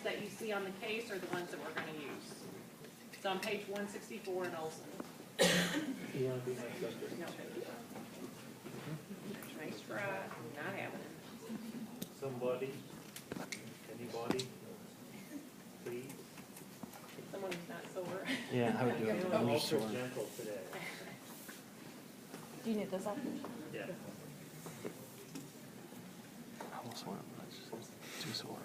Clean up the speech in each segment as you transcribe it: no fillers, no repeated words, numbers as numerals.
examples that you see on the case are the ones that we're going to use. It's on page 164 in Olson. You want to be my sister? No, nice try. Not happening. Somebody? Anybody? Please? Someone who's not sore. Yeah, I would do it. I'm Ultra sore. gentle today. Do you need this up? Yeah. I almost want it, but it's just too sore.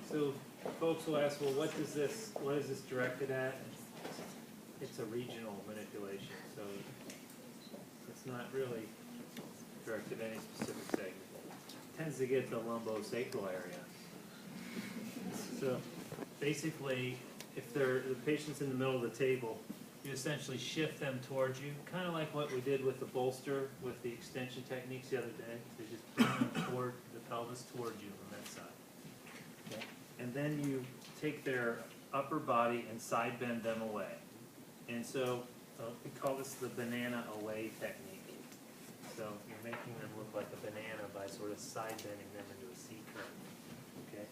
So folks will ask, well, what is this directed at? It's a regional manipulation, so it's not really directed at any specific segment. It tends to get the lumbosacral area. So basically, if the patient's in the middle of the table, you essentially shift them towards you, kind of like what we did with the bolster with the extension techniques the other day. So just bring them toward the pelvis towards you on that side. Okay. And then you take their upper body and side bend them away. And so we call this the banana away technique. So you're making them look like a banana by sort of side bending them into a C curve. Okay?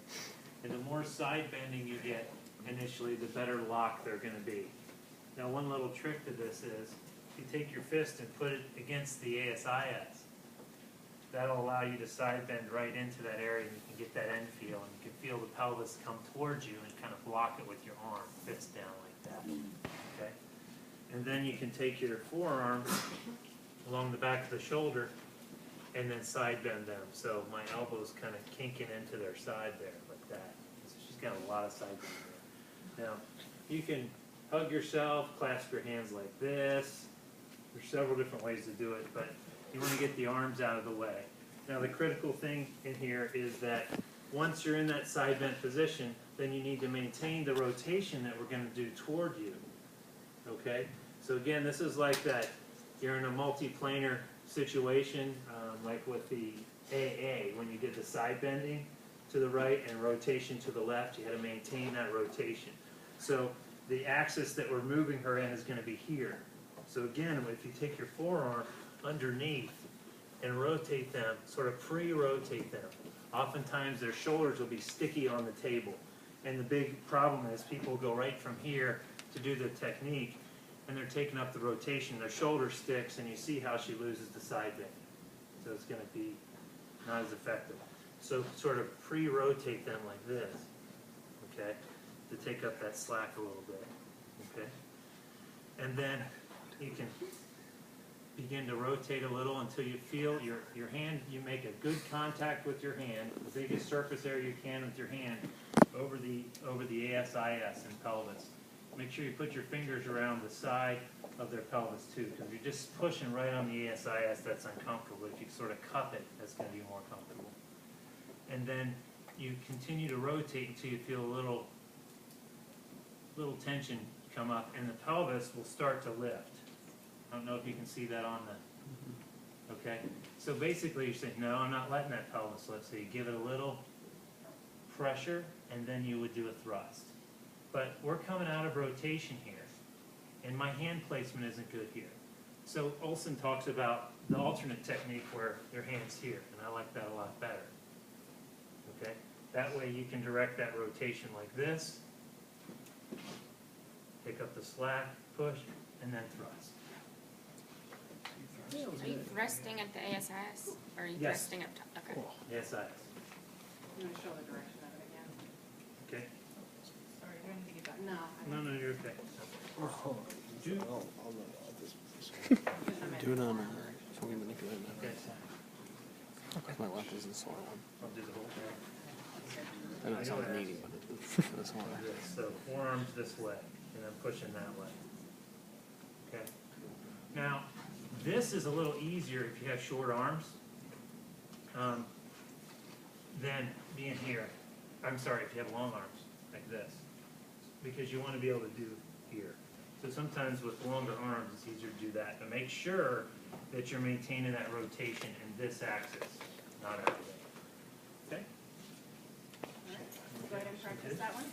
And the more side bending you get initially, the better lock they're going to be. Now one little trick to this is you take your fist and put it against the ASIS. That'll allow you to side bend right into that area, and you can get that end feel, and you can feel the pelvis come towards you and kind of block it with your arm, fist down like that. Okay? And then you can take your forearm along the back of the shoulder and then side bend them. So my elbow's kind of kinking into their side there like that. So she's got a lot of side bend there. Now, you can hug yourself, clasp your hands like this. There's several different ways to do it, but you want to get the arms out of the way. Now the critical thing in here is that once you're in that side bent position, then you need to maintain the rotation that we're going to do toward you. Okay? So again, this is like that, you're in a multiplanar situation, like with the AA, when you did the side bending to the right and rotation to the left, you had to maintain that rotation. So the axis that we're moving her in is going to be here. So again, if you take your forearm underneath and rotate them, sort of pre-rotate them, oftentimes their shoulders will be sticky on the table. And the big problem is people go right from here to do the technique, and they're taking up the rotation, their shoulder sticks, and you see how she loses the side bend. So it's going to be not as effective. So sort of pre-rotate them like this, okay, to take up that slack a little bit, okay? And then you can begin to rotate a little until you feel your hand, you make a good contact with your hand, the biggest surface area you can with your hand over the ASIS and pelvis. Make sure you put your fingers around the side of their pelvis too, because you're just pushing right on the ASIS, that's uncomfortable. If you sort of cup it, that's going to be more comfortable. And then you continue to rotate until you feel a little tension come up, and the pelvis will start to lift. I don't know if you can see that on the, okay? So basically you're saying, no, I'm not letting that pelvis lift. So you give it a little pressure, and then you would do a thrust. But we're coming out of rotation here, and my hand placement isn't good here. So Olson talks about the alternate technique where their hand's here, and I like that a lot better. Okay? That way you can direct that rotation like this, pick up the slack, push, and then thrust. Are you thrusting at the ASIS? Or are you Yes. thrusting up top? Okay. Yes, I. I'm going to show the direction of it again. Okay. Sorry, do I need to get back? No. No, you're okay. Do, Do it on so we can manipulate that. okay. Because my left is the sore one. I'll do the whole thing. I know it's not needy, but it's sore. Like this. So forearms this way, and I'm pushing that way. Okay. Now, this is a little easier if you have short arms than being here. I'm sorry, if you have long arms, like this. Because you want to be able to do here. So sometimes with longer arms, it's easier to do that. But make sure that you're maintaining that rotation in this axis, not out of it. Okay? All right. Go ahead and practice that one.